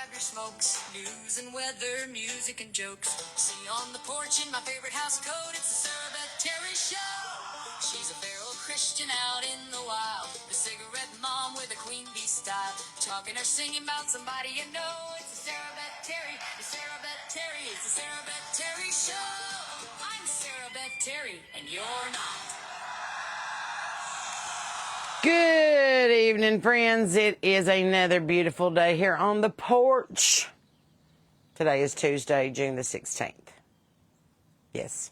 grab your smokes. News and weather, music and jokes. See on the porch in my favorite house coat, it's the Sarah Beth Terry Show. She's a feral Christian out in the wild, the cigarette mom with a queen bee style, talking or singing about somebody you know. It's the Sarah Beth Terry, the Sarah Beth Terry, it's the Sarah Beth Terry Show. I'm Sarah Beth Terry, and you're not. Good evening, friends. It is another beautiful day here on the porch. Today is Tuesday, June the 16th. Yes.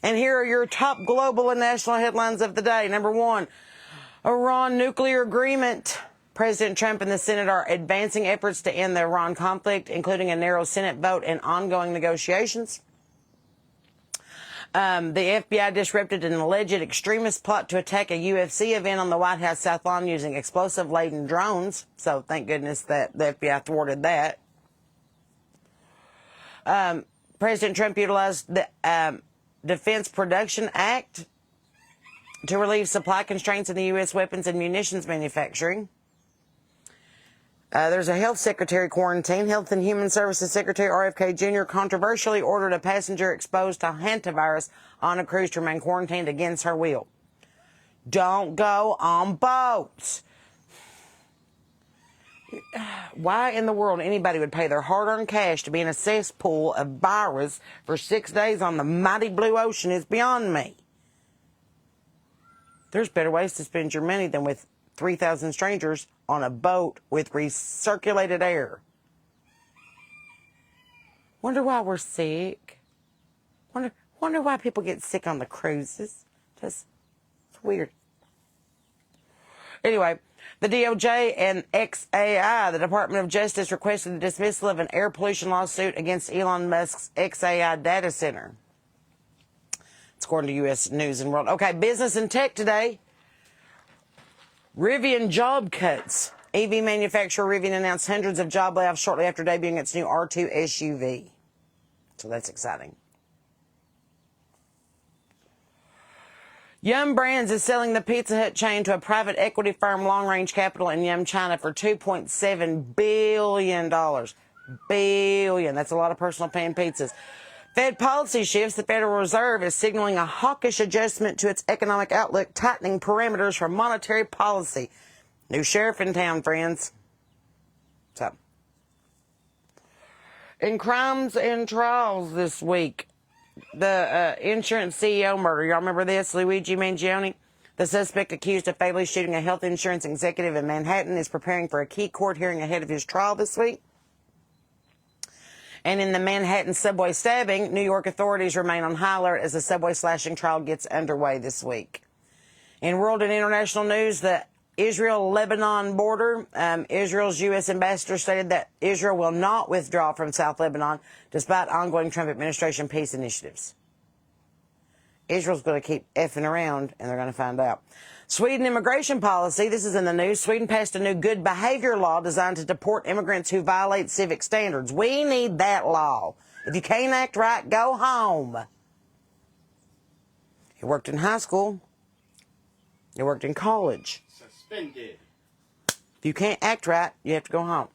And here are your top global and national headlines of the day. Number one, Iran nuclear agreement. President Trump and the Senate are advancing efforts to end the Iran conflict, including a narrow Senate vote and ongoing negotiations. The FBI disrupted an alleged extremist plot to attack a UFC event on the White House South Lawn using explosive-laden drones. So thank goodness that the FBI thwarted that. President Trump utilized the Defense Production Act to relieve supply constraints in the U.S. weapons and munitions manufacturing. There's a health secretary quarantine. Health and Human Services Secretary RFK Jr. controversially ordered a passenger exposed to hantavirus on a cruise to remain quarantined against her will. Don't go on boats. Why in the world anybody would pay their hard-earned cash to be in a cesspool of virus for 6 days on the mighty blue ocean is beyond me. There's better ways to spend your money than with 3,000 strangers on a boat with recirculated air. Wonder why we're sick. Wonder why people get sick on the cruises. Just, it's weird. Anyway, the DOJ and XAI, the Department of Justice, requested the dismissal of an air pollution lawsuit against Elon Musk's XAI data center. It's according to U.S. News and World. Okay, business and tech today. Rivian job cuts. EV manufacturer Rivian announced hundreds of job layoffs shortly after debuting its new R2 SUV. So that's exciting. Yum Brands is selling the Pizza Hut chain to a private equity firm, Long Range Capital, in Yum, China for $2.7 billion. Billion. That's a lot of personal pan pizzas. Fed policy shifts. The Federal Reserve is signaling a hawkish adjustment to its economic outlook, tightening parameters for monetary policy. New sheriff in town, friends. So, in crimes and trials this week, the insurance CEO murder. Y'all remember this? Luigi Mangione? The suspect accused of fatally shooting a health insurance executive in Manhattan is preparing for a key court hearing ahead of his trial this week. And in the Manhattan subway stabbing, New York authorities remain on high alert as the subway slashing trial gets underway this week. In world and international news, the Israel-Lebanon border, Israel's U.S. ambassador stated that Israel will not withdraw from South Lebanon despite ongoing Trump administration peace initiatives. Israel's going to keep effing around, and they're going to find out. Sweden immigration policy, this is in the news. Sweden passed a new good behavior law designed to deport immigrants who violate civic standards. We need that law. If you can't act right, go home. He worked in high school. He worked in college. Suspended. If you can't act right, you have to go home.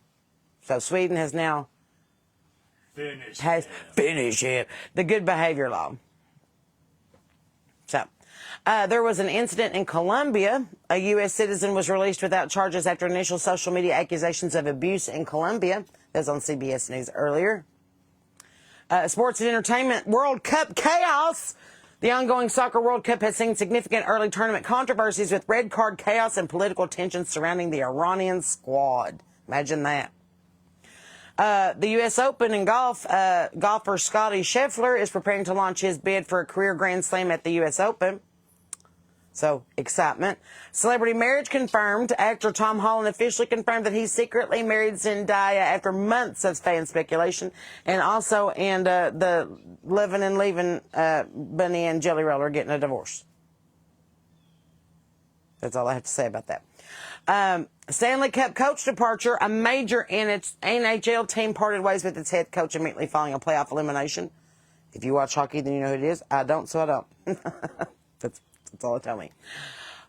So Sweden has now finished it. The good behavior law. So, there was an incident in Colombia. A U.S. citizen was released without charges after initial social media accusations of abuse in Colombia. That was on CBS News earlier. Sports and entertainment, World Cup chaos. The ongoing Soccer World Cup has seen significant early tournament controversies with red card chaos and political tensions surrounding the Iranian squad. Imagine that. The U.S. Open in golf, golfer Scottie Scheffler is preparing to launch his bid for a career Grand Slam at the U.S. Open. So, excitement. Celebrity marriage confirmed. Actor Tom Holland officially confirmed that he secretly married Zendaya after months of fan speculation. And also, the living and leaving Bunny and Jelly Roll are getting a divorce. That's all I have to say about that. Stanley Cup coach departure. A major NHL team parted ways with its head coach immediately following a playoff elimination. If you watch hockey, then you know who it is. I don't, so I don't. That's all it tell me.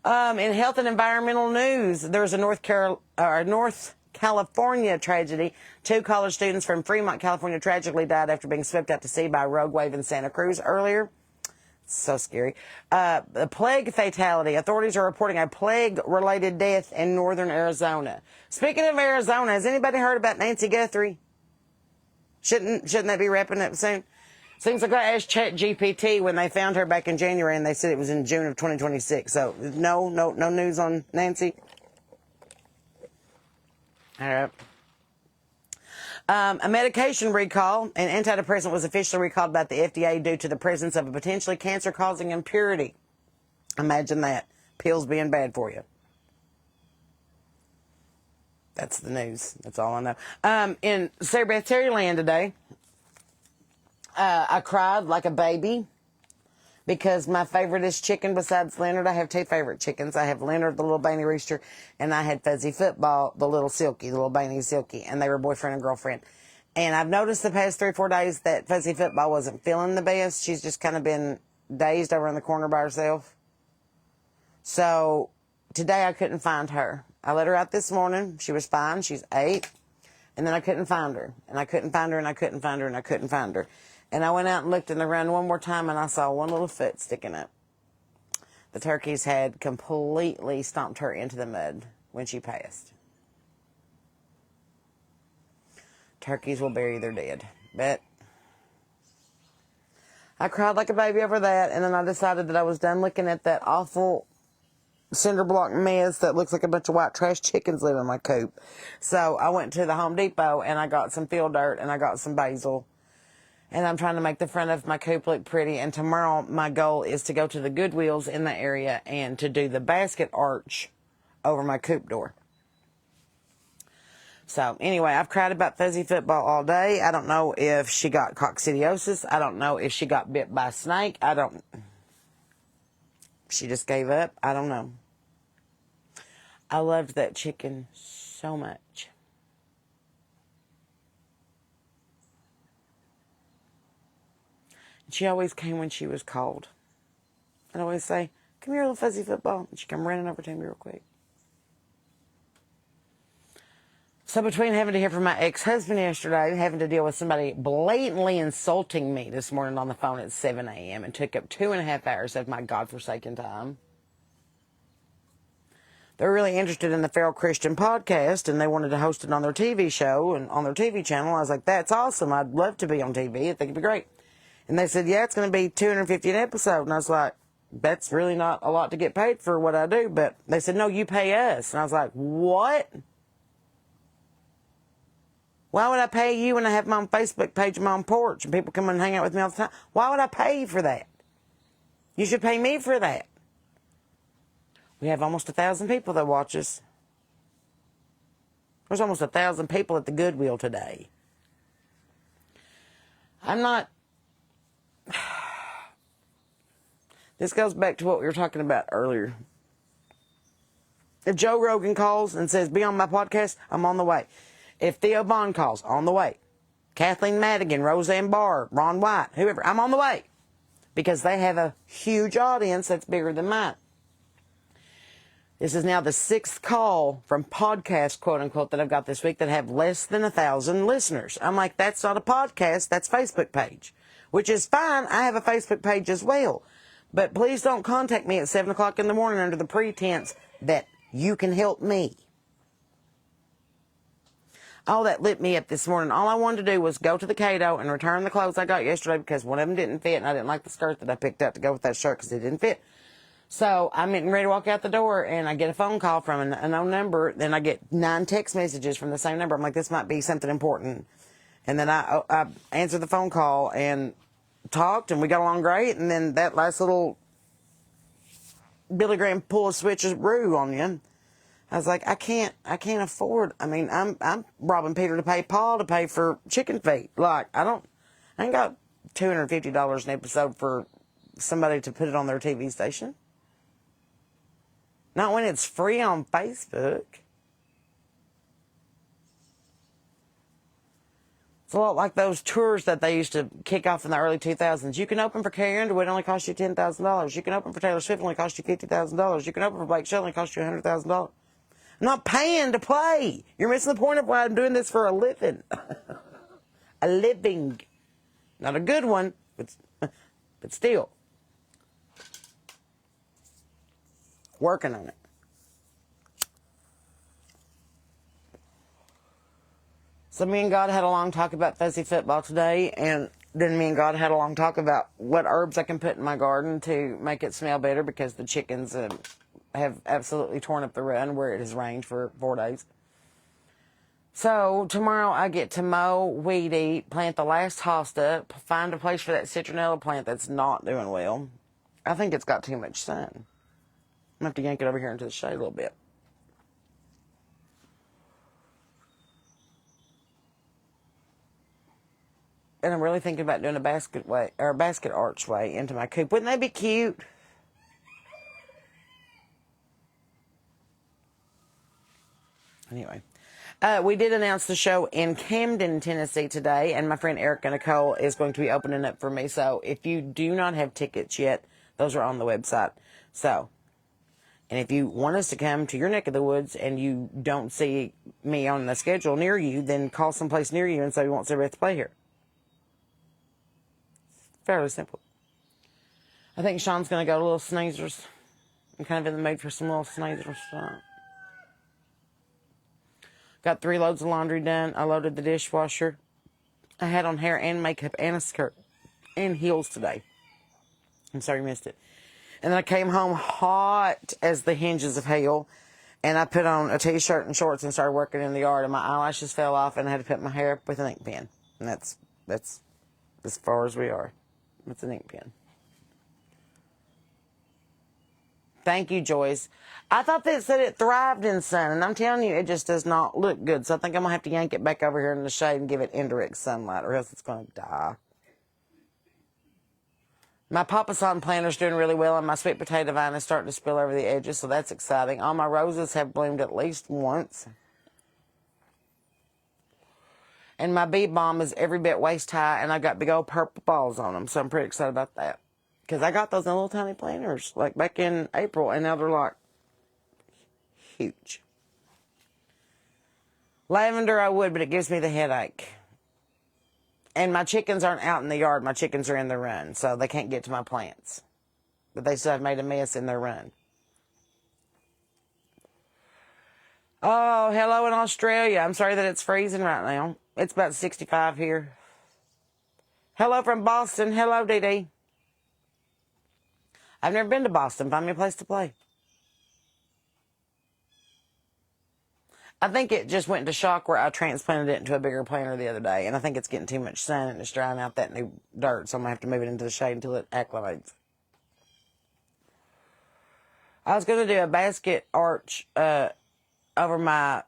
In health and environmental news, there's a North California tragedy. 2 college students from Fremont, California tragically died after being swept out to sea by a rogue wave in Santa Cruz earlier. So scary. The plague fatality. Authorities are reporting a plague-related death in northern Arizona. Speaking of Arizona, has anybody heard about Nancy Guthrie? Shouldn't that be wrapping up soon? Seems like I asked ChatGPT when they found her back in January, and they said it was in June of 2026. So no news on Nancy. All right. A medication recall. An antidepressant was officially recalled by the FDA due to the presence of a potentially cancer-causing impurity. Imagine that. Pills being bad for you. That's the news. That's all I know. In Sarah Beth Terry land today, I cried like a baby because my favoriteest chicken besides Leonard, I have 2 favorite chickens. I have Leonard, the little Baney Rooster, and I had Fuzzy Football, the little Silky, the little Baney Silky, and they were boyfriend and girlfriend. And I've noticed the past 3 or 4 days that Fuzzy Football wasn't feeling the best. She's just kind of been dazed over in the corner by herself. So today I couldn't find her. I let her out this morning. She was fine. She's 8. And then I couldn't find her. And I couldn't find her, and I couldn't find her, and I couldn't find her. And I went out and looked in the ground one more time, and I saw one little foot sticking up. The turkeys had completely stomped her into the mud when she passed. Turkeys will bury their dead. But I cried like a baby over that, and then I decided that I was done looking at that awful cinder block mess that looks like a bunch of white trash chickens live in my coop. So I went to the Home Depot, and I got some field dirt, and I got some basil. And I'm trying to make the front of my coop look pretty. And tomorrow, my goal is to go to the Goodwills in the area and to do the basket arch over my coop door. So, anyway, I've cried about Fuzzy Football all day. I don't know if she got coccidiosis. I don't know if she got bit by a snake. She just gave up. I don't know. I loved that chicken so much. She always came when she was cold. I'd always say, "Come here, little Fuzzy Football." And she'd come running over to me real quick. So between having to hear from my ex-husband yesterday and having to deal with somebody blatantly insulting me this morning on the phone at 7 a.m. and took up 2.5 hours of my godforsaken time. They're really interested in the Feral Christian podcast, and they wanted to host it on their TV show and on their TV channel. I was like, that's awesome. I'd love to be on TV. I think it'd be great. And they said, yeah, it's going to be $250 an episode. And I was like, that's really not a lot to get paid for what I do. But they said, no, you pay us. And I was like, what? Why would I pay you when I have my own Facebook page and my own porch and people come and hang out with me all the time? Why would I pay you for that? You should pay me for that. We have almost 1,000 people that watch us. There's almost 1,000 people at the Goodwill today. This goes back to what we were talking about earlier. If Joe Rogan calls and says, be on my podcast, I'm on the way. If Theo Vaughn calls, on the way. Kathleen Madigan, Roseanne Barr, Ron White, whoever, I'm on the way. Because they have a huge audience that's bigger than mine. This is now the 6th call from podcasts, quote unquote, that I've got this week that have less than 1,000 listeners. I'm like, that's not a podcast, that's Facebook page. Which is fine, I have a Facebook page as well. But please don't contact me at 7 o'clock in the morning under the pretense that you can help me. All that lit me up this morning. All I wanted to do was go to the Cato and return the clothes I got yesterday because one of them didn't fit, and I didn't like the skirt that I picked up to go with that shirt because it didn't fit. So I'm getting ready to walk out the door, and I get a phone call from an unknown number. Then I get 9 text messages from the same number. I'm like, this might be something important. And then I answered the phone call and talked, and we got along great. And then that last little Billy Graham pull a switcheroo on you. I was like, I can't afford. I mean, I'm robbing Peter to pay Paul to pay for chicken feet. Like, I ain't got $250 an episode for somebody to put it on their TV station. Not when it's free on Facebook. It's a lot like those tours that they used to kick off in the early 2000s. You can open for Carrie Underwood, it only cost you $10,000. You can open for Taylor Swift, it only cost you $50,000. You can open for Blake Shelton, it only cost you $100,000. I'm not paying to play. You're missing the point of why I'm doing this for a living. A living. Not a good one, but still. Working on it. So me and God had a long talk about fuzzy football today, and then me and God had a long talk about what herbs I can put in my garden to make it smell better, because the chickens have absolutely torn up the run where it has rained for 4 days. So tomorrow I get to mow, weed eat, plant the last hosta, find a place for that citronella plant that's not doing well. I think it's got too much sun. I'm going to have to yank it over here into the shade a little bit. And I'm really thinking about doing a basket archway into my coop. Wouldn't that be cute? Anyway, we did announce the show in Camden, Tennessee today, and my friend Erica Nicole is going to be opening up for me. So if you do not have tickets yet, those are on the website. So, and if you want us to come to your neck of the woods and you don't see me on the schedule near you, then call someplace near you and say you want Sarah Beth to play here. Fairly simple. I think Sean's going to go to Little Sneezers. I'm kind of in the mood for some Little Sneezers. Got 3 loads of laundry done. I loaded the dishwasher. I had on hair and makeup and a skirt and heels today. I'm sorry you missed it. And then I came home hot as the hinges of hell. And I put on a t-shirt and shorts and started working in the yard. And my eyelashes fell off and I had to put my hair up with an ink pen. And that's as far as we are. It's an ink pen. Thank you, Joyce. I thought that said it thrived in sun, and I'm telling you, it just does not look good. So I think I'm going to have to yank it back over here in the shade and give it indirect sunlight, or else it's going to die. My papasan planter's doing really well, and my sweet potato vine is starting to spill over the edges, so that's exciting. All my roses have bloomed at least once. And my bee balm is every bit waist high, and I got big old purple balls on them, so I'm pretty excited about that. Because I got those in little tiny planters, like back in April, and now they're like huge. Lavender I would, but it gives me the headache. And my chickens aren't out in the yard. My chickens are in the run, so they can't get to my plants. But they still have made a mess in their run. Oh, hello in Australia. I'm sorry that it's freezing right now. It's about 65 here. Hello from Boston. Hello, Dee Dee. I've never been to Boston. Find me a place to play. I think it just went into shock where I transplanted it into a bigger planter the other day. And I think it's getting too much sun and it's drying out that new dirt. So I'm going to have to move it into the shade until it acclimates. I was going to do a basket arch over my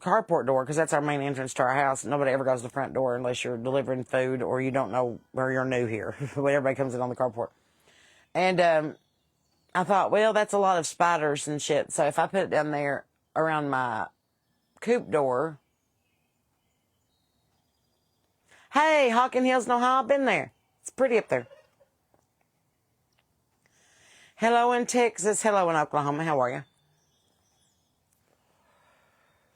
carport door, because that's our main entrance to our house. Nobody ever goes to the front door unless you're delivering food or you don't know where you're new here. But everybody comes in on the carport. And I thought, well, that's a lot of spiders and shit. So if I put it down there around my coop door. Hey, Hawken Hills, know how I've been there. It's pretty up there. Hello in Texas. Hello in Oklahoma. How are you?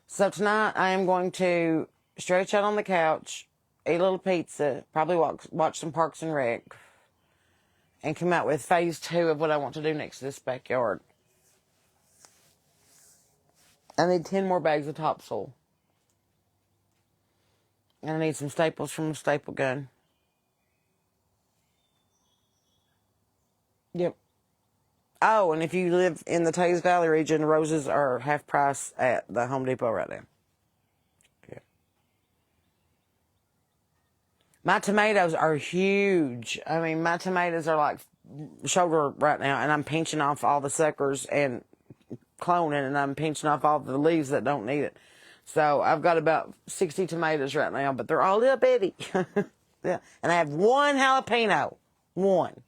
So tonight I am going to stretch out on the couch, eat a little pizza, probably watch some Parks and Rec, and come out with phase 2 of what I want to do next to this backyard. I need 10 more bags of topsoil. And I need some staples from a staple gun. Yep. Oh, and if you live in the Taze Valley region, roses are half price at the Home Depot right now. Yeah. My tomatoes are huge. I mean, my tomatoes are like shoulder right now, and I'm pinching off all the suckers and cloning, and I'm pinching off all the leaves that don't need it. So I've got about 60 tomatoes right now, but they're all little bitty. Yeah. And I have 1 jalapeno. One.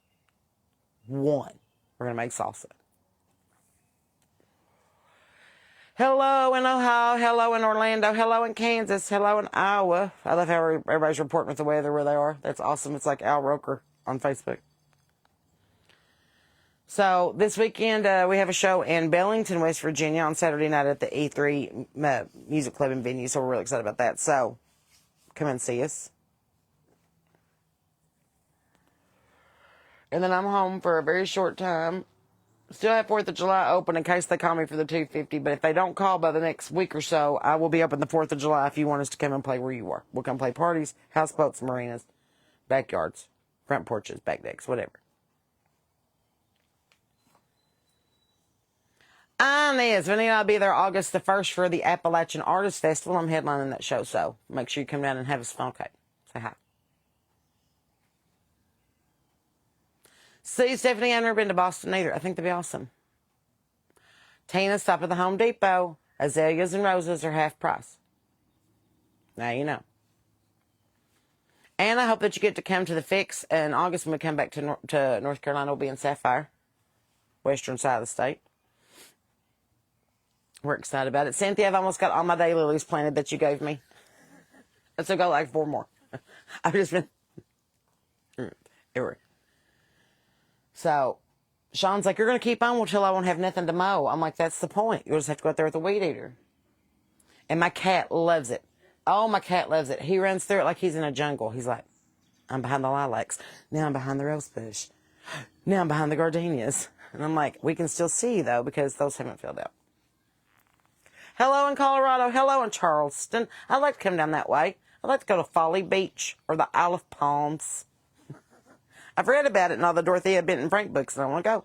We're going to make salsa. Hello in Ohio. Hello in Orlando. Hello in Kansas. Hello in Iowa. I love how everybody's reporting with the weather where they are. That's awesome. It's like Al Roker on Facebook. So this weekend, we have a show in Bellington, West Virginia on Saturday night at the E3 Music Club and Venue. So we're really excited about that. So come and see us. And then I'm home for a very short time. Still have 4th of July open in case they call me for the 250. But if they don't call by the next week or so, I will be open the 4th of July if you want us to come and play where you are. We'll come play parties, houseboats, marinas, backyards, front porches, back decks, whatever. Inez, Vanita, I'll be there August the 1st for the Appalachian Artist Festival. I'm headlining that show, so make sure you come down and have us fun. Okay, say hi. See, Stephanie, I've never been to Boston either. I think they'd be awesome. Tina, stop at the Home Depot. Azaleas and roses are half price. Now you know. And I hope that you get to come to the Fix in August when we come back to North Carolina. We'll be in Sapphire, western side of the state. We're excited about it. Cynthia, I've almost got all my daylilies planted that you gave me. And so go like 4 more. I've just been... Anyway. So, Sean's like, you're going to keep on until I won't have nothing to mow. I'm like, that's the point. You'll just have to go out there with a weed eater. And my cat loves it. Oh, my cat loves it. He runs through it like he's in a jungle. He's like, I'm behind the lilacs. Now I'm behind the rose bush. Now I'm behind the gardenias. And I'm like, we can still see, though, because those haven't filled out. Hello in Colorado. Hello in Charleston. I'd like to come down that way. I'd like to go to Folly Beach or the Isle of Palms. I've read about it in all the Dorothea Benton Frank books, and I want to go.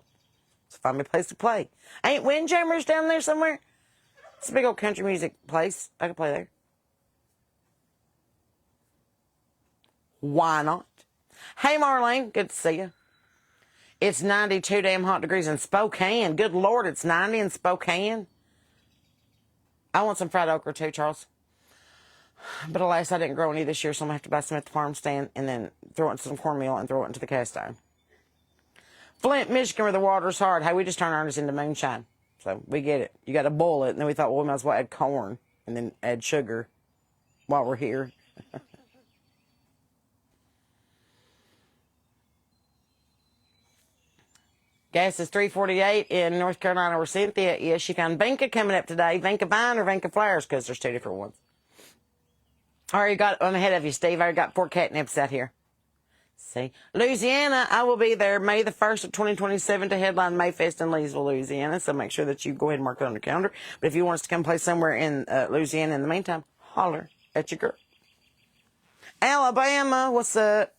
So find me a place to play. Ain't Windjammers down there somewhere? It's a big old country music place. I could play there. Why not? Hey, Marlene. Good to see you. It's 92 damn hot degrees in Spokane. Good Lord, it's 90 in Spokane. I want some fried okra too, Charles. But alas, I didn't grow any this year, so I'm going to have to buy some at the farm stand and then throw it into some cornmeal and throw it into the cast iron. Flint, Michigan, where the water's hard. Hey, we just turn ours into moonshine. So we get it. You got to boil it. And then we thought, well, we might as well add corn and then add sugar while we're here. Gas is $3.48 in North Carolina where Cynthia is. She found Vinca coming up today. Vinca Vine or Vinca Flowers, because there's 2 different ones. I'm ahead of you, Steve. I already got 4 catnips out here. See. Louisiana, I will be there May the 1st of 2027 to headline Mayfest in Leesville, Louisiana. So make sure that you go ahead and mark it on your calendar. But if you want us to come play somewhere in Louisiana in the meantime, holler at your girl. Alabama, what's up?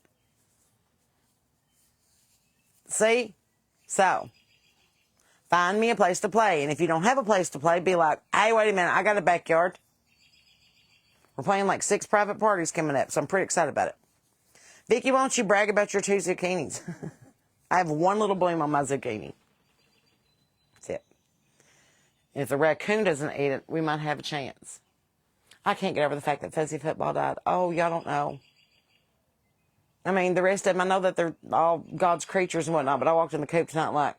See? So, find me a place to play. And if you don't have a place to play, be like, hey, wait a minute, I got a backyard. We're playing like 6 private parties coming up, so I'm pretty excited about it. Vicki, why don't you brag about your 2 zucchinis? I have 1 little bloom on my zucchini. That's it. And if the raccoon doesn't eat it, we might have a chance. I can't get over the fact that Fuzzy Football died. Oh, y'all don't know. I mean, the rest of them, I know that they're all God's creatures and whatnot, but I walked in the coop tonight like,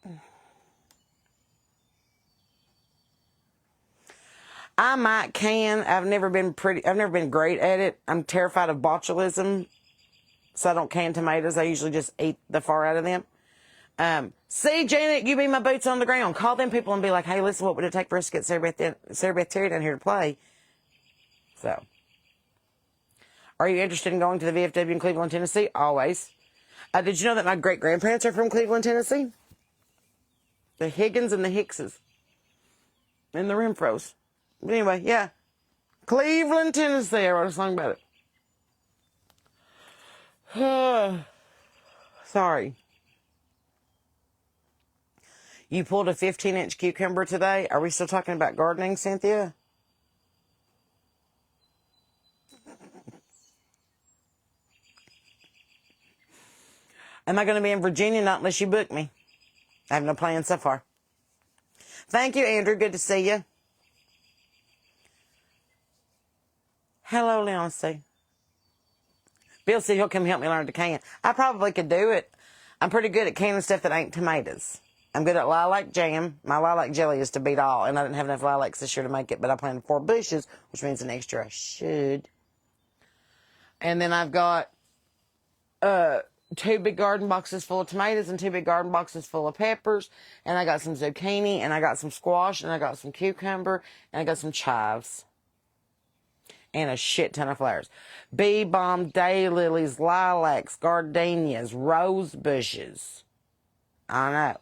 I might can. I've never been great at it. I'm terrified of botulism, so I don't can tomatoes. I usually just eat the far out of them. See, Janet, you be my boots on the ground. Call them people and be like, hey, listen, what would it take for us to get Sarah Beth Terry down here to play? So, are you interested in going to the VFW in Cleveland, Tennessee? Always. Did you know that my great-grandparents are from Cleveland, Tennessee? The Higgins and the Hickses. And the Renfros. But anyway, yeah. Cleveland, Tennessee. I wrote a song about it. Sorry. You pulled a 15-inch cucumber today. Are we still talking about gardening, Cynthia? Am I going to be in Virginia? Not unless you book me. I have no plans so far. Thank you, Andrew. Good to see you. Hello, Leoncey. Bill said he'll come help me learn to can. I probably could do it. I'm pretty good at canning stuff that ain't tomatoes. I'm good at lilac jam. My lilac jelly is to beat all, and I didn't have enough lilacs this year to make it, but I planted 4 bushes, which means an extra I should. And then I've got 2 big garden boxes full of tomatoes and 2 big garden boxes full of peppers. And I got some zucchini, and I got some squash, and I got some cucumber, and I got some chives. And a shit ton of flowers. Bee balm, daylilies, lilacs, gardenias, rose bushes. I know.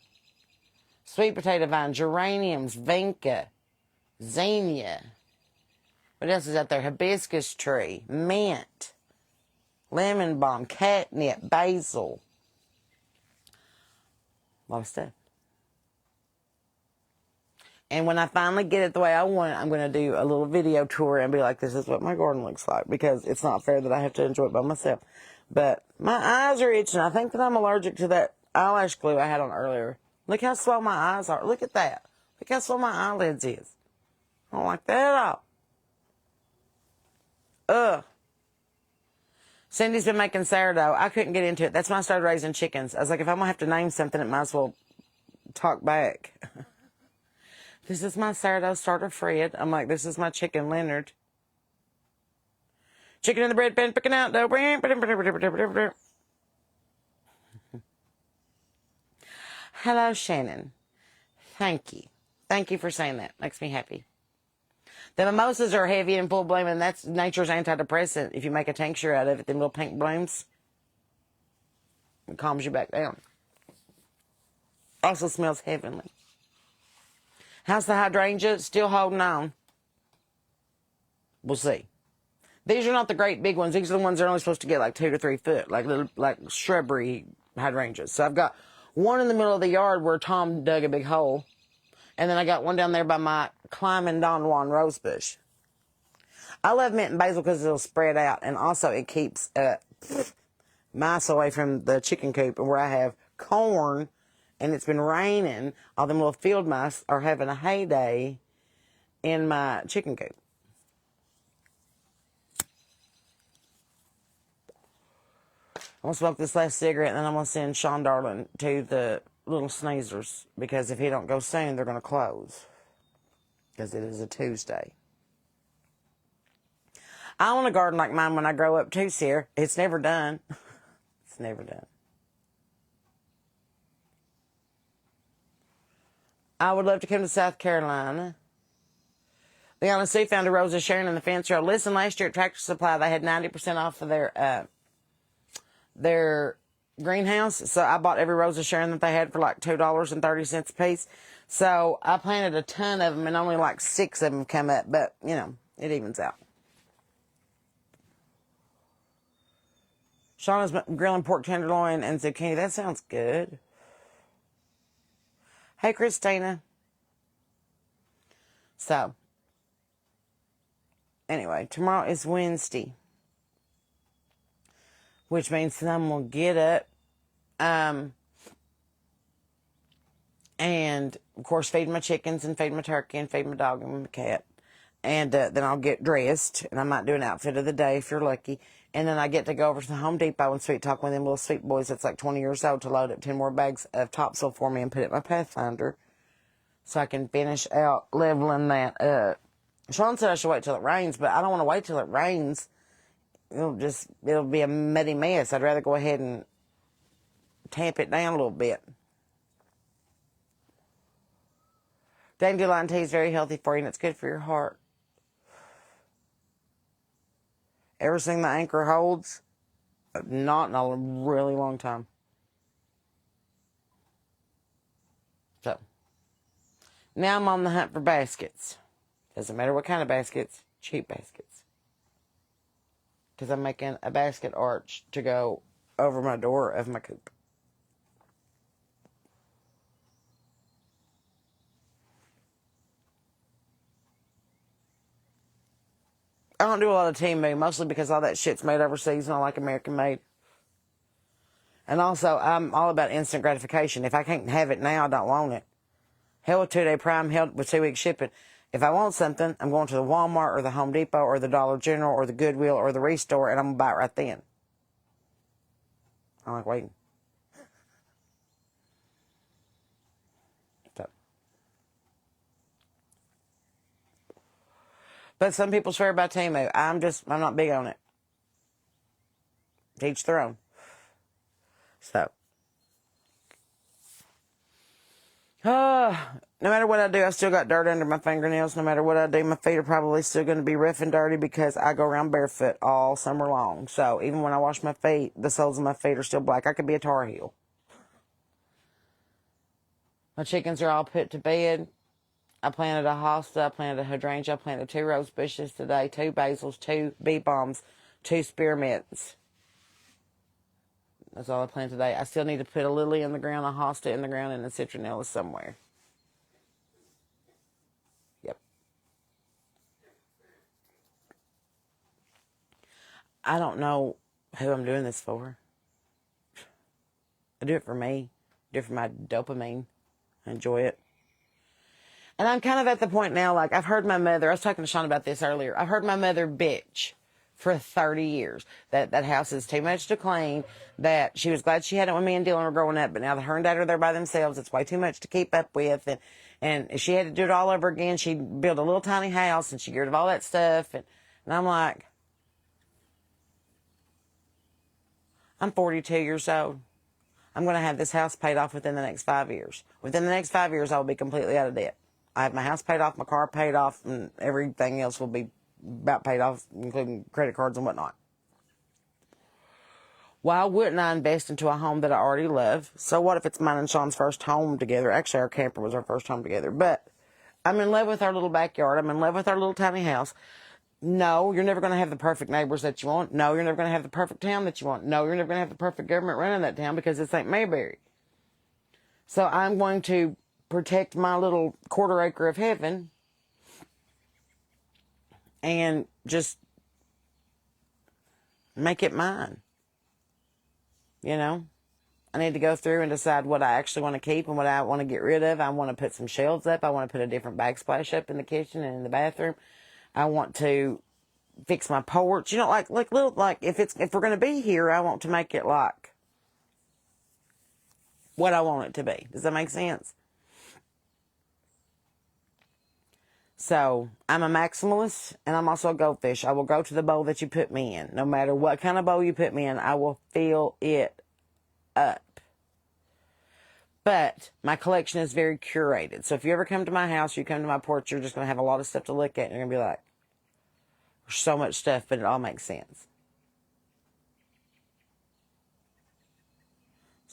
Sweet potato vine, geraniums, vinca, zinnia. What else is out there? Hibiscus tree, mint, lemon balm, catnip, basil. A lot of stuff. And when I finally get it the way I want it, I'm going to do a little video tour and be like, this is what my garden looks like. Because it's not fair that I have to enjoy it by myself. But my eyes are itching. I think that I'm allergic to that eyelash glue I had on earlier. Look how swell my eyes are. Look at that. Look how swell my eyelids is. I don't like that at all. Ugh. Cindy's been making sourdough. I couldn't get into it. That's when I started raising chickens. I was like, if I'm going to have to name something, it might as well talk back. This is my sourdough starter, Fred. I'm like, this is my chicken, Leonard. Chicken in the bread pan, picking out dough. Hello, Shannon. Thank you. Thank you for saying that. Makes me happy. The mimosas are heavy and full bloom, and that's nature's antidepressant. If you make a tincture out of it, them little pink blooms, it calms you back down. Also smells heavenly. How's the hydrangea? Still holding on. We'll see. These are not the great big ones. These are the ones that are only supposed to get like 2 to 3 foot, like little, like shrubbery hydrangeas. So I've got one in the middle of the yard where Tom dug a big hole. And then I got one down there by my climbing Don Juan rose bush. I love mint and basil because it'll spread out. And also it keeps mice away from the chicken coop. And where I have corn and it's been raining, all them little field mice are having a heyday in my chicken coop. I'm going to smoke this last cigarette, and then I'm going to send Sean Darling to the little sneezers, because if he don't go soon, they're going to close, because it is a Tuesday. I want a garden like mine when I grow up too, Sarah. It's never done. It's never done. I would love to come to South Carolina. Leanna Sue found a Rose of Sharon in the fence row. Listen, last year at Tractor Supply, they had 90% off of their greenhouse. So I bought every Rose of Sharon that they had for like $2.30 a piece. So I planted a ton of them, and only like 6 of them come up. But, you know, it evens out. Shauna's grilling pork tenderloin and zucchini. That sounds good. Hey, Christina. So, anyway, tomorrow is Wednesday, which means that I'm going to get up and, of course, feed my chickens and feed my turkey and feed my dog and my cat. And then I'll get dressed, and I might do an outfit of the day if you're lucky. And then I get to go over to the Home Depot and sweet talk with them little sweet boys that's like 20 years old to load up 10 more bags of topsoil for me and put it in my Pathfinder so I can finish out leveling that up. Sean said I should wait till it rains, but I don't want to wait till it rains. It'll be a muddy mess. I'd rather go ahead and tamp it down a little bit. Dandelion tea is very healthy for you, and it's good for your heart. Ever seen the anchor holds? Not in a really long time. So, now I'm on the hunt for baskets. Doesn't matter what kind of baskets, cheap baskets. Because I'm making a basket arch to go over my door of my coop. I don't do a lot of Temu, mostly because all that shit's made overseas and I like American made. And also, I'm all about instant gratification. If I can't have it now, I don't want it. Hell with 2-day Prime, hell with 2-week shipping. If I want something, I'm going to the Walmart or the Home Depot or the Dollar General or the Goodwill or the Restore, and I'm going to buy it right then. I like waiting. So. But some people swear by Temu. I'm not big on it. To each their own. So, no matter what I do, I still got dirt under my fingernails. No matter what I do, my feet are probably still going to be rough and dirty because I go around barefoot all summer long. So even when I wash my feet, the soles of my feet are still black. I could be a Tar Heel. My chickens are all put to bed. I planted a hosta, I planted a hydrangea, I planted 2 rose bushes today, 2 basils, 2 bee balms, 2 spearmints. That's all I planted today. I still need to put a lily in the ground, a hosta in the ground, and a citronella somewhere. Yep. I don't know who I'm doing this for. I do it for me. I do it for my dopamine. I enjoy it. And I'm kind of at the point now, like, I've heard my mother, I was talking to Sean about this earlier, I've heard my mother bitch for 30 years that that house is too much to clean, that she was glad she had it when me and Dylan were growing up, but now that her and Dad are there by themselves, it's way too much to keep up with, and if she had to do it all over again, she'd build a little tiny house, and she'd get rid of all that stuff, and I'm like, I'm 42 years old. I'm going to have this house paid off within the next 5 years. Within the next 5 years, I will be completely out of debt. I have my house paid off, my car paid off, and everything else will be about paid off, including credit cards and whatnot. Why wouldn't I invest into a home that I already love? So what if it's mine and Sean's first home together? Actually, our camper was our first home together. But I'm in love with our little backyard. I'm in love with our little tiny house. No, you're never going to have the perfect neighbors that you want. No, you're never going to have the perfect town that you want. No, you're never going to have the perfect government running that town because it's St. Mayberry. So I'm going to protect my little quarter acre of heaven and just make it mine. You know, I need to go through and decide what I actually want to keep and what I want to get rid of. I want to put some shelves up. I want to put a different backsplash up in the kitchen and in the bathroom. I want to fix my porch. You know, like little, like if we're going to be here, I want to make it like what I want it to be. Does that make sense? So I'm a maximalist, and I'm also a goldfish. I will go to the bowl that you put me in. No matter what kind of bowl you put me in, I will fill it up. But my collection is very curated. So if you ever come to my house, you come to my porch, you're just going to have a lot of stuff to look at, and you're going to be like, there's so much stuff, but it all makes sense.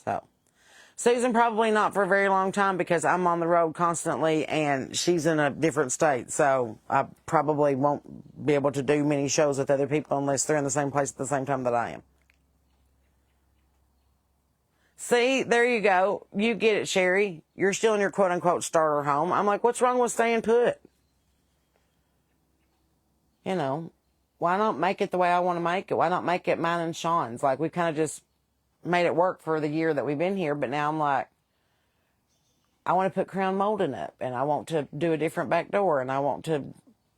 So Susan probably not for a very long time because I'm on the road constantly and she's in a different state. So I probably won't be able to do many shows with other people unless they're in the same place at the same time that I am. See, there you go. You get it, Sherry. You're still in your quote-unquote starter home. I'm like, what's wrong with staying put? You know, why not make it the way I want to make it? Why not make it mine and Sean's? Like, we kind of just made it work for the year that we've been here, but now I'm like, I want to put crown molding up, and I want to do a different back door, and I want to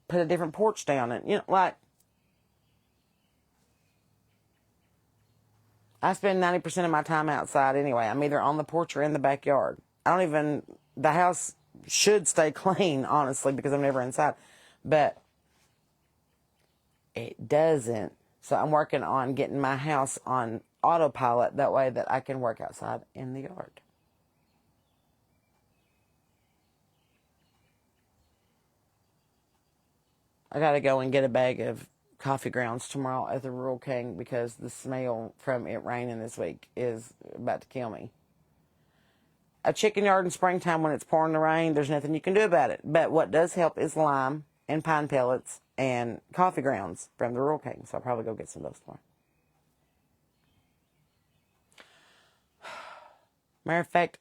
put a different porch down, and, you know, like, I spend 90% of my time outside anyway. I'm either on the porch or in the backyard. The house should stay clean, honestly, because I'm never inside, but it doesn't. So I'm working on getting my house on autopilot that way that I can work outside in the yard. I got to go and get a bag of coffee grounds tomorrow at the Rural King because the smell from it raining this week is about to kill me. A chicken yard in springtime when it's pouring the rain, there's nothing you can do about it. But what does help is lime and pine pellets and coffee grounds from the Rural King. So I'll probably go get some of those tomorrow. Matter of fact,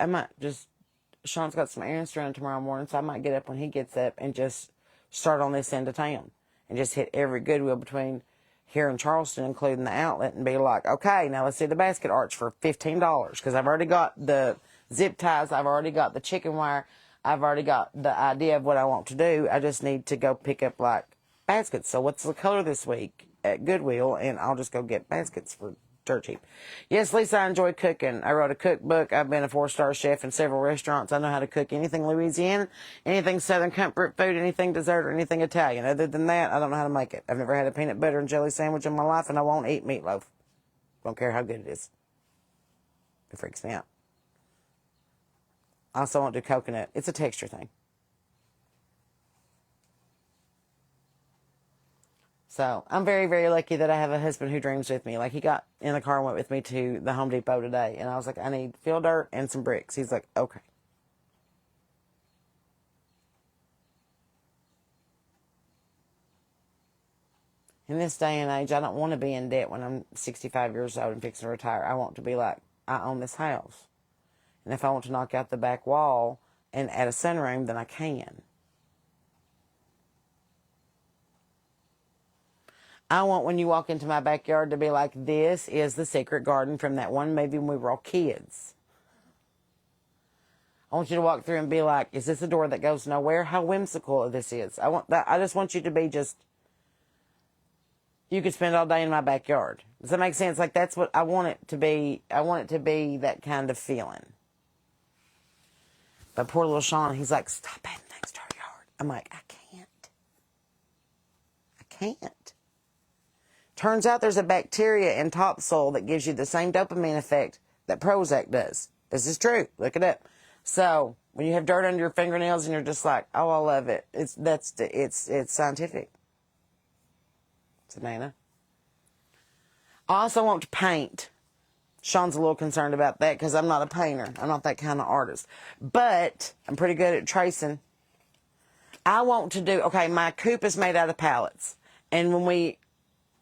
Sean's got some errands to run tomorrow morning, so I might get up when he gets up and just start on this end of town and just hit every Goodwill between here and Charleston, including the outlet, and be like, okay, now let's see the basket arch for $15 because I've already got the zip ties, I've already got the chicken wire, I've already got the idea of what I want to do. I just need to go pick up like baskets. So what's the color this week at Goodwill? And I'll just go get baskets for dirt cheap. Yes, Lisa, I enjoy cooking. I wrote a cookbook. I've been a 4-star chef in several restaurants. I know how to cook anything Louisiana, anything Southern comfort food, anything dessert, or anything Italian. Other than that, I don't know how to make it. I've never had a peanut butter and jelly sandwich in my life, and I won't eat meatloaf. Don't care how good it is. It freaks me out. I also won't do coconut. It's a texture thing. So I'm very, very lucky that I have a husband who dreams with me. Like, he got in the car and went with me to the Home Depot today. And I was like, I need field dirt and some bricks. He's like, okay. In this day and age, I don't want to be in debt when I'm 65 years old and fixing to retire. I want to be like, I own this house. And if I want to knock out the back wall and add a sunroom, then I can. I want, when you walk into my backyard, to be like, this is the secret garden from that one movie when we were all kids. I want you to walk through and be like, is this a door that goes nowhere? How whimsical this is. I just want you to be just, you could spend all day in my backyard. Does that make sense? Like, that's what I want it to be. I want it to be that kind of feeling. But poor little Sean, he's like, stop adding things to our yard. I'm like, I can't. Turns out there's a bacteria in topsoil that gives you the same dopamine effect that Prozac does. This is true. Look it up. So when you have dirt under your fingernails and you're just like, oh, I love it. It's scientific. It's a nana. I also want to paint. Sean's a little concerned about that because I'm not a painter. I'm not that kind of artist. But I'm pretty good at tracing. I want to do, okay, my coop is made out of pallets. And when we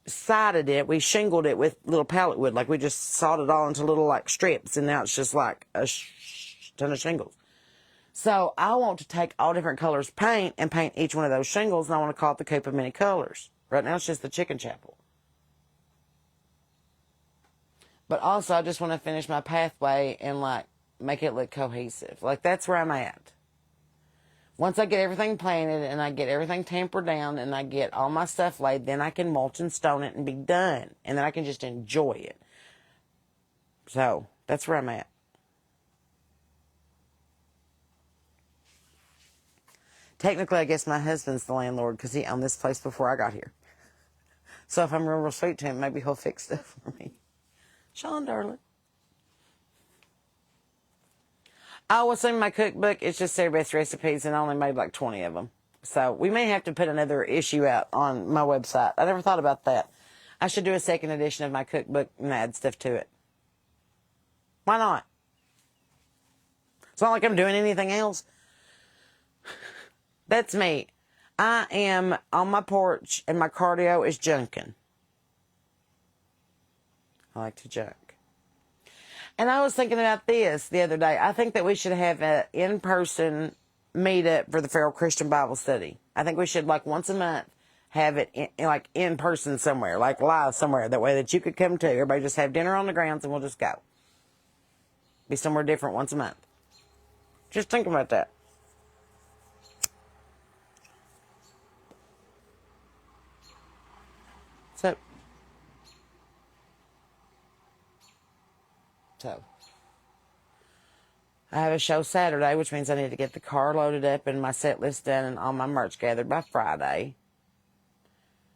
sided it, we shingled it with little pallet wood. Like, we just sawed it all into little, like, strips. And now it's just like a ton of shingles. So I want to take all different colors paint and paint each one of those shingles. And I want to call it the Coop of Many Colors. Right now it's just the Chicken Chapel. But also I just want to finish my pathway and, like, make it look cohesive. Like, that's where I'm at. Once I get everything planted and I get everything tampered down and I get all my stuff laid, then I can mulch and stone it and be done. And then I can just enjoy it. So, that's where I'm at. Technically, I guess my husband's the landlord because he owned this place before I got here. So if I'm real sweet to him, maybe he'll fix stuff for me. Sean, darling. Oh, what's in my cookbook? It's just Sarah Beth's recipes, and I only made like 20 of them. So we may have to put another issue out on my website. I never thought about that. I should do a second edition of my cookbook and add stuff to it. Why not? It's not like I'm doing anything else. That's me. I am on my porch, and my cardio is junking. I like to junk. And I was thinking about this the other day. I think that we should have an in-person meetup for the Feral Christian Bible Study. I think we should, like, once a month, have it in person somewhere, like live somewhere. That way that you could come to. Everybody just have dinner on the grounds and we'll just go. Be somewhere different once a month. Just think about that. So, I have a show Saturday, which means I need to get the car loaded up and my set list done and all my merch gathered by Friday.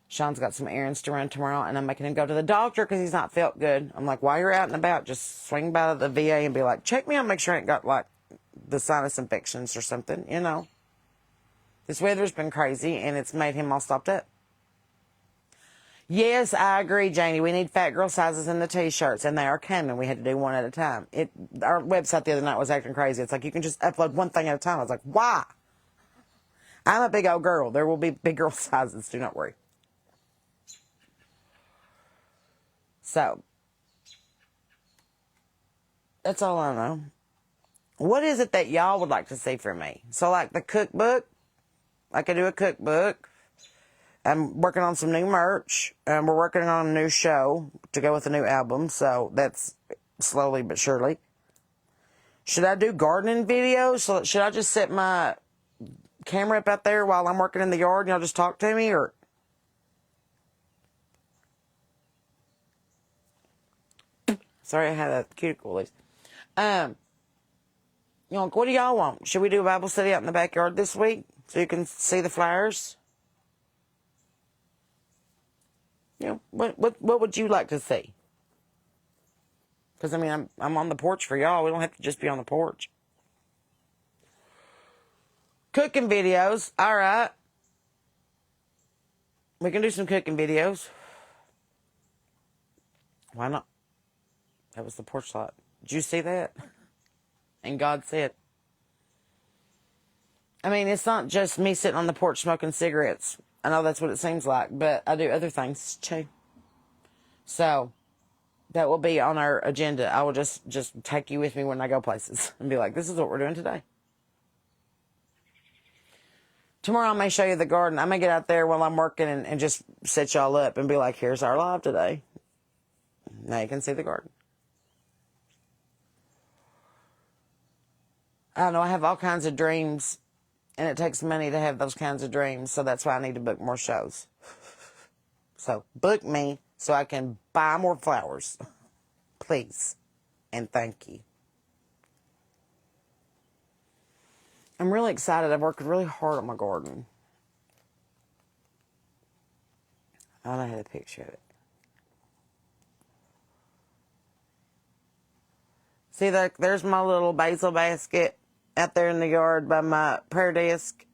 Sean's got some errands to run tomorrow, and I'm making him go to the doctor because he's not felt good. I'm like, while you're out and about, just swing by the VA and be like, check me out, make sure I ain't got, like, the sinus infections or something, you know. This weather's been crazy, and it's made him all stopped up. Yes, I agree, Janie. We need fat girl sizes in the T-shirts, and they are coming. We had to do one at a time. Our website the other night was acting crazy. It's like, you can just upload one thing at a time. I was like, why? I'm a big old girl. There will be big girl sizes. Do not worry. So, that's all I know. What is it that y'all would like to see from me? So, like the cookbook, I could do a cookbook. I'm working on some new merch. We're working on a new show to go with a new album. So that's slowly but surely. Should I do gardening videos? So should I just set my camera up out there while I'm working in the yard and y'all just talk to me? Or sorry, I had a cuticle release. You know, what do y'all want? Should we do a Bible study out in the backyard this week so you can see the flowers? You know, what would you like to see? Because, I mean, I'm on the porch for y'all. We don't have to just be on the porch. Cooking videos. All right. We can do some cooking videos. Why not? That was the porch light. Did you see that? And God said. I mean, it's not just me sitting on the porch smoking cigarettes. I know that's what it seems like, but I do other things too. So, that will be on our agenda. I will just take you with me when I go places and be like, this is what we're doing today. Tomorrow I may show you the garden. I may get out there while I'm working and just set y'all up and be like, here's our live today. Now you can see the garden. I don't know, I have all kinds of dreams, and it takes money to have those kinds of dreams, so that's why I need to book more shows. So, book me so I can buy more flowers. Please. And thank you. I'm really excited. I've worked really hard on my garden. I don't know how to picture it. See, there's my little basil basket out there in the yard by my prayer desk.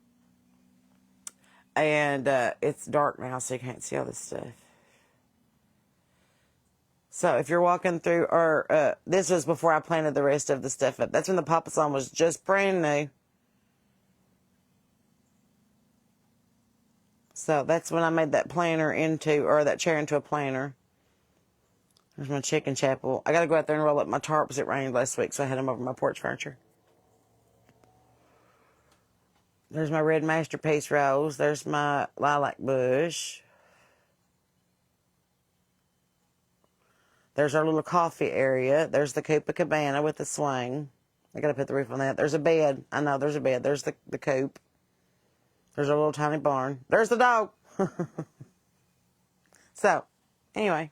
And it's dark now, so you can't see all this stuff. So if you're walking through, or this was before I planted the rest of the stuff up. That's when the papasan was just brand new. So that's when I made that planter into, or that chair into a planter. There's my chicken chapel. I got to go out there and roll up my tarps. It rained last week, so I had them over my porch furniture. There's my red masterpiece rose. There's my lilac bush. There's our little coffee area. There's the Copacabana with the swing. I got to put the roof on that. There's a bed. I know there's a bed. There's the coop. There's a little tiny barn. There's the dog. So, anyway.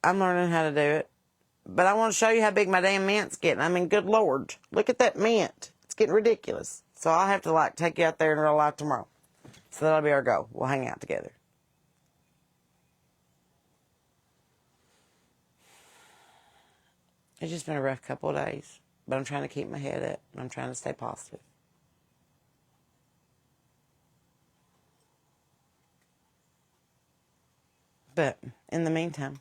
I'm learning how to do it. But I want to show you how big my damn mint's getting. I mean, good Lord. Look at that mint. It's getting ridiculous. So I'll have to, take you out there in real life tomorrow. So that'll be our goal. We'll hang out together. It's just been a rough couple of days. But I'm trying to keep my head up. And I'm trying to stay positive. But in the meantime.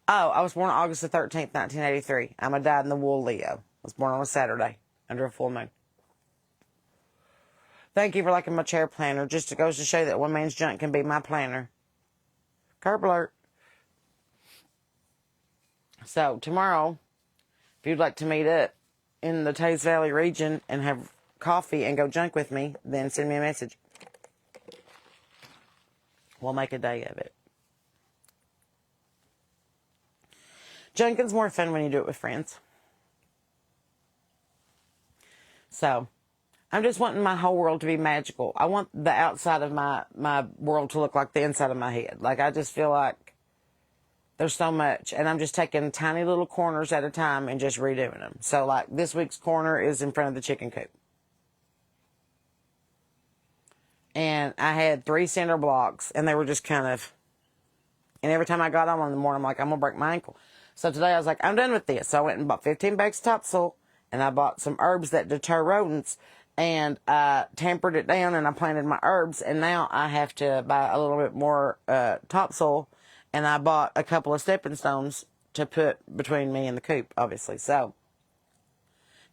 Oh, I was born on August the 13th, 1983. I'm a dyed-in-the-wool Leo. I was born on a Saturday under a full moon. Thank you for liking my chair planner. Just it goes to show that one man's junk can be my planner. Curb alert. So, tomorrow, if you'd like to meet up in the Taze Valley region and have coffee and go junk with me, then send me a message. We'll make a day of it. Junking's more fun when you do it with friends. So, I'm just wanting my whole world to be magical. I want the outside of my world to look like the inside of my head. I just feel like there's so much. And I'm just taking tiny little corners at a time and just redoing them. So, this week's corner is in front of the chicken coop. And I had 3 cinder blocks, and they were just kind of... And every time I got on in the morning, I'm like, I'm going to break my ankle. So today I was like, I'm done with this. So I went and bought 15 bags of topsoil, and I bought some herbs that deter rodents, and I tampered it down, and I planted my herbs, and now I have to buy a little bit more topsoil, and I bought a couple of stepping stones to put between me and the coop, obviously. So,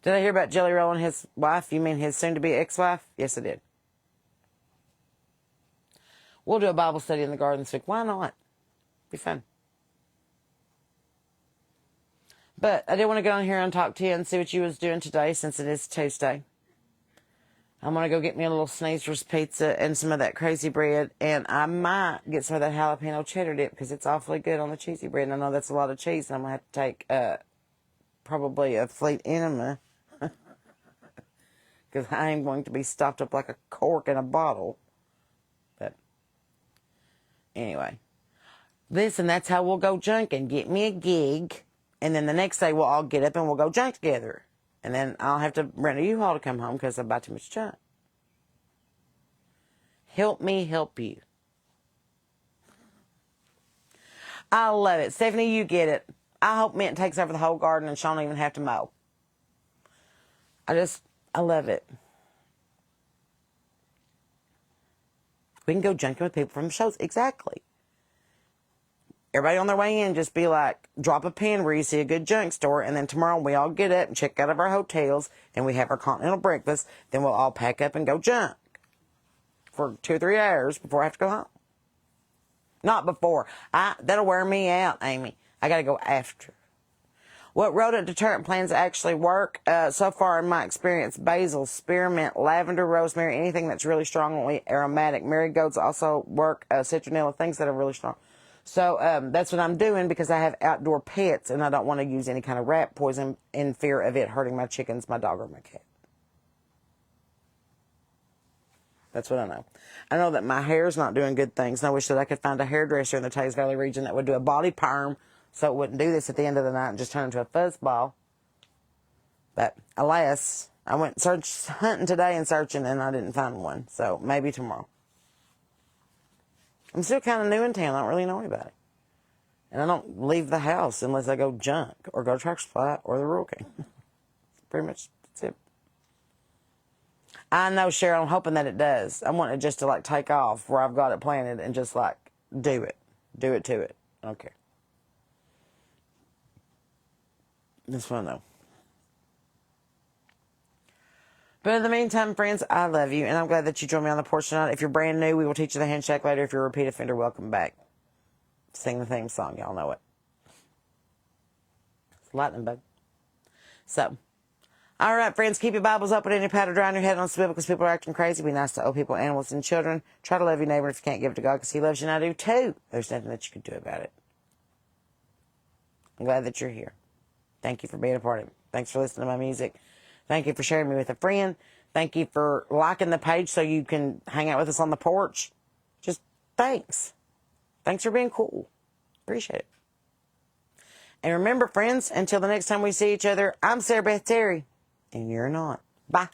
did I hear about Jelly Roll and his wife? You mean his soon-to-be ex-wife? Yes, I did. We'll do a Bible study in the garden this week. Why not? Be fun. But I did want to get on here and talk to you and see what you was doing today since it is Tuesday. I'm going to go get me a little Sneezer's pizza and some of that crazy bread. And I might get some of that jalapeno cheddar dip because it's awfully good on the cheesy bread. And I know that's a lot of cheese. And I'm going to have to take probably a fleet enema. Because I am going to be stopped up like a cork in a bottle. But anyway. Listen, that's how we'll go junking. Get me a gig. And then the next day, we'll all get up and we'll go junk together. And then I'll have to rent a U-Haul to come home because I buy too much junk. Help me help you. I love it. Stephanie, you get it. I hope Mint takes over the whole garden and she don't even have to mow. I love it. We can go junking with people from shows. Exactly. Everybody on their way in, just be like, drop a pin where you see a good junk store, and then tomorrow we all get up and check out of our hotels, and we have our continental breakfast. Then we'll all pack up and go junk for 2 or 3 hours before I have to go home. Not before. That'll wear me out, Amy. I got to go after. What rodent deterrent plans actually work? So far, in my experience, basil, spearmint, lavender, rosemary, anything that's really strongly aromatic. Marigolds also work, citronella, things that are really strong. So that's what I'm doing because I have outdoor pets and I don't want to use any kind of rat poison in fear of it hurting my chickens, my dog, or my cat. That's what I know. I know that my hair's not doing good things, and I wish that I could find a hairdresser in the Taze Valley region that would do a body perm so it wouldn't do this at the end of the night and just turn into a fuzzball. But alas, I went hunting today and searching, and I didn't find one. So maybe tomorrow. I'm still kind of new in town. I don't really know anybody. And I don't leave the house unless I go junk or go to Tractor Supply or the Rural King. Pretty much that's it. I know, Cheryl. I'm hoping that it does. I want it just to, like, take off where I've got it planted and just, like, do it. Do it to it. I don't care. That's what I know. But in the meantime, friends, I love you, and I'm glad that you joined me on the porch tonight. If you're brand new, we will teach you the handshake later. If you're a repeat offender, welcome back. Sing the theme song. Y'all know it. It's lightning bug. So, all right, friends, keep your Bibles open and your powder dry on your head on swivel because people are acting crazy. Be nice to old people, animals, and children. Try to love your neighbor if you can't give it to God because he loves you and I do too. There's nothing that you can do about it. I'm glad that you're here. Thank you for being a part of it. Thanks for listening to my music. Thank you for sharing me with a friend. Thank you for liking the page so you can hang out with us on the porch. Just thanks. Thanks for being cool. Appreciate it. And remember, friends, until the next time we see each other, I'm Sarah Beth Terry, and you're not. Bye.